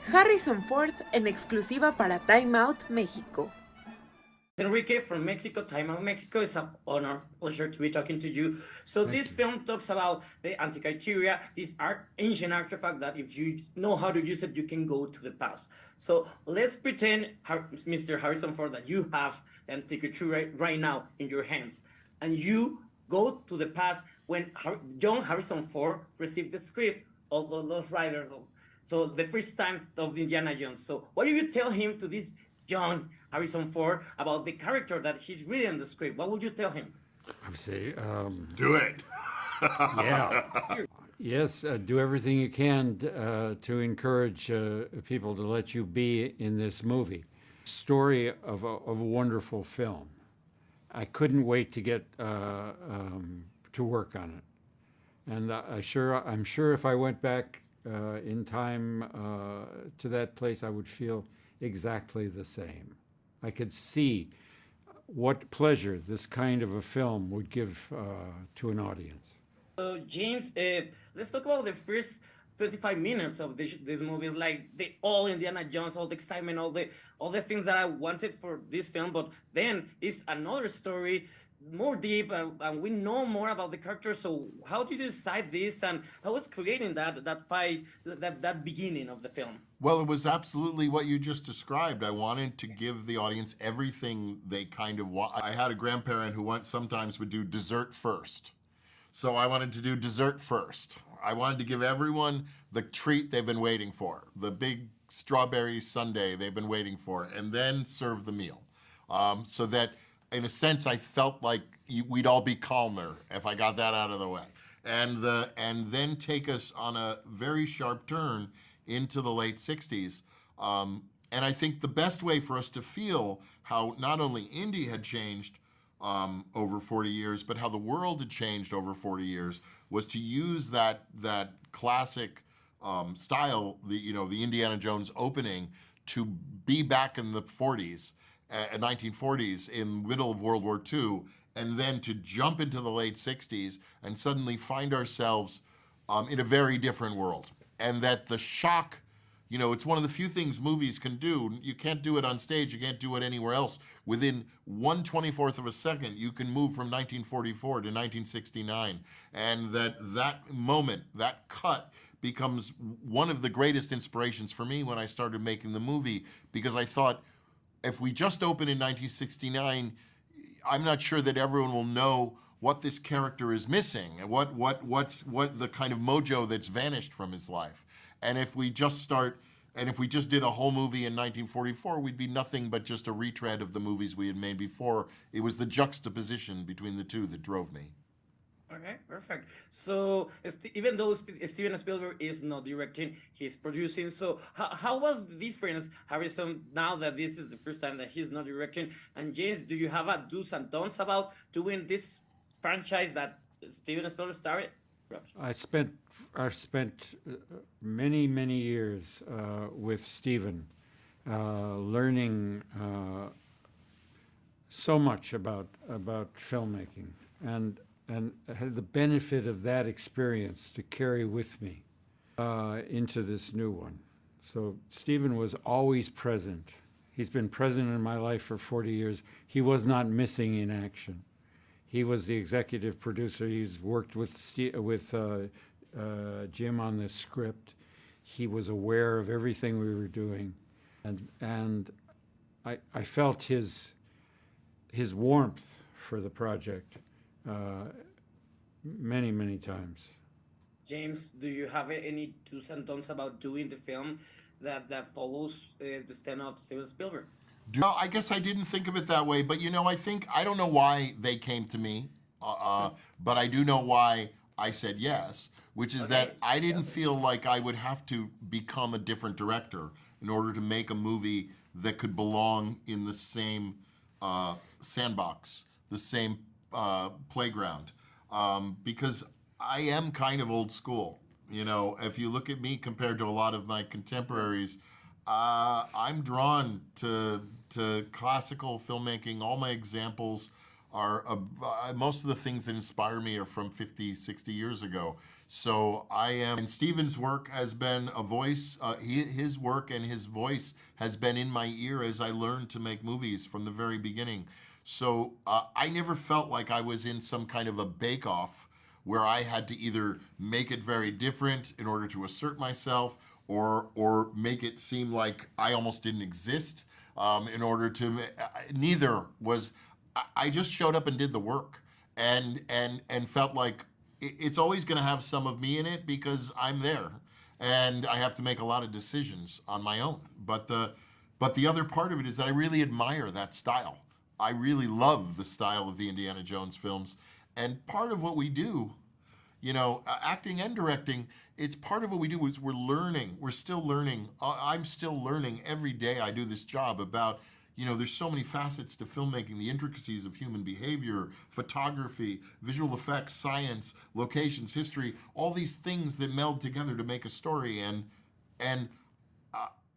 Harrison Ford en exclusiva para Time Out México. Enrique from Mexico, Time Out Mexico. It's an honor, pleasure to be talking to you. So this film talks about the anti-criteria, this ancient artifact that if you know how to use it, you can go to the past. So let's pretend, Mr. Harrison Ford, that you have the anti-criteria right now in your hands, and you go to the past when John Harrison Ford received the script of the Lost Rider. So the first time of Indiana Jones. So what do you tell him to this John Harrison Ford about the character that he's reading the script? What would you tell him? I would say, do it. yeah. Yes, do everything you can to encourage people to let you be in this movie. Story of a wonderful film. I couldn't wait to get to work on it, and I'm sure if I went back in time to that place, I would feel exactly the same. I could see what pleasure this kind of a film would give to an audience. So James, let's talk about the first 25 minutes of this movie. It's like all Indiana Jones, all the excitement, all the things that I wanted for this film. But then it's another story, more deep, and we know more about the character. So how did you decide this, and how was creating that fight, that beginning of the film? Well, it was absolutely what you just described. I wanted to give the audience everything they kind of want. I had a grandparent who sometimes would do dessert first. So I wanted to do dessert first. I wanted to give everyone the treat they've been waiting for, the big strawberry sundae they've been waiting for, and then serve the meal. So that, in a sense, I felt like we'd all be calmer if I got that out of the way. And then take us on a very sharp turn into the late 60s. And I think the best way for us to feel how not only Indy had changed over 40 years, but how the world had changed over 40 years, was to use that classic style, the Indiana Jones opening, to be back in the 40s, 1940s, in middle of World War II, and then to jump into the late 60s and suddenly find ourselves in a very different world. And that the shock, it's one of the few things movies can do. You can't do it on stage, you can't do it anywhere else. Within 1/24th of a second, you can move from 1944 to 1969. And that moment, that cut, becomes one of the greatest inspirations for me when I started making the movie, because I thought, if we just open in 1969, I'm not sure that everyone will know what this character is missing and what the kind of mojo that's vanished from his life. And if we just did a whole movie in 1944, we'd be nothing but just a retread of the movies we had made before. It was the juxtaposition between the two that drove me. Okay, perfect. So even though Steven Spielberg is not directing, he's producing. So how was the difference, Harrison, now that this is the first time that he's not directing? And James, do you have a do's and don'ts about doing this franchise that Steven Spielberg started? I spent many years with Steven, learning so much about filmmaking, and had the benefit of that experience to carry with me into this new one. So Steven was always present. He's been present in my life for 40 years. He was not missing in action. He was the executive producer. He's worked with Jim on the script. He was aware of everything we were doing, and I felt his warmth for the project many times. James, do you have any do's and don'ts about doing the film that follows the stand of Steven Spielberg? No, I guess I didn't think of it that way, but I don't know why they came to me, but I do know why I said yes, which is that I didn't feel like I would have to become a different director in order to make a movie that could belong in the same sandbox, the same playground, because I am kind of old school. If you look at me compared to a lot of my contemporaries, I'm drawn to classical filmmaking. All my examples most of the things that inspire me are from 50, 60 years ago. So and Steven's work has been a voice, his work and his voice has been in my ear as I learned to make movies from the very beginning. So I never felt like I was in some kind of a bake-off where I had to either make it very different in order to assert myself or make it seem like I almost didn't exist in order to, neither was, I just showed up and did the work and felt like it's always going to have some of me in it because I'm there and I have to make a lot of decisions on my own. But the other part of it is that I really admire that style. I really love the style of the Indiana Jones films. And part of what we do, you know, acting and directing, it's part of what we do is we're learning. We're still learning. I'm still learning every day I do this job about, you know, there's so many facets to filmmaking, the intricacies of human behavior, photography, visual effects, science, locations, history, all these things that meld together to make a story. And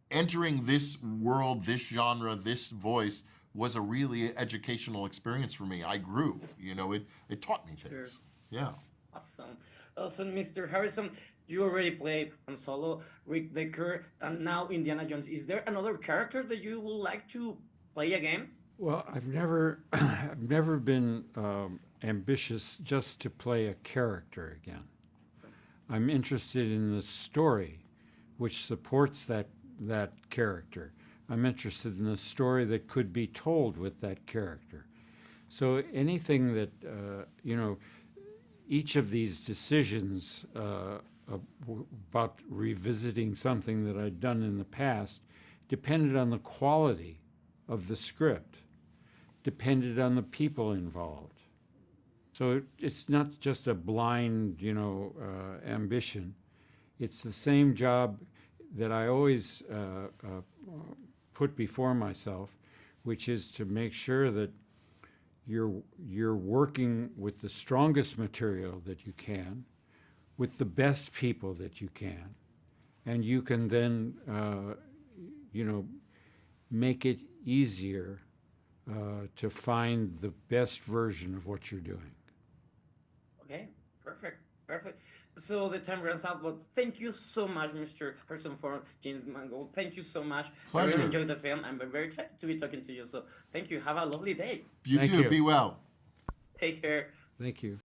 entering this world, this genre, this voice was a really educational experience for me. I grew, you know, it taught me things. Sure. Yeah. Awesome. Also, Mr. Harrison, you already played Han Solo, Rick Deckard, and now Indiana Jones. Is there another character that you would like to play again? Well, I've never been ambitious just to play a character again. I'm interested in the story which supports that character. I'm interested in the story that could be told with that character. So anything that, you know, each of these decisions about revisiting something that I'd done in the past depended on the quality of the script, depended on the people involved. So it's not just a blind, you know, ambition. It's the same job that I always put before myself, which is to make sure that you're working with the strongest material that you can, with the best people that you can, and you can then, you know, make it easier to find the best version of what you're doing. Okay, perfect. So the time runs out, but thank you so much, Mr. Harrison, for James Mangold. Thank you so much. Pleasure. I really enjoyed the film. I'm very excited to be talking to you. So thank you. Have a lovely day. Thank You too. you. Be well. Take care. Thank you.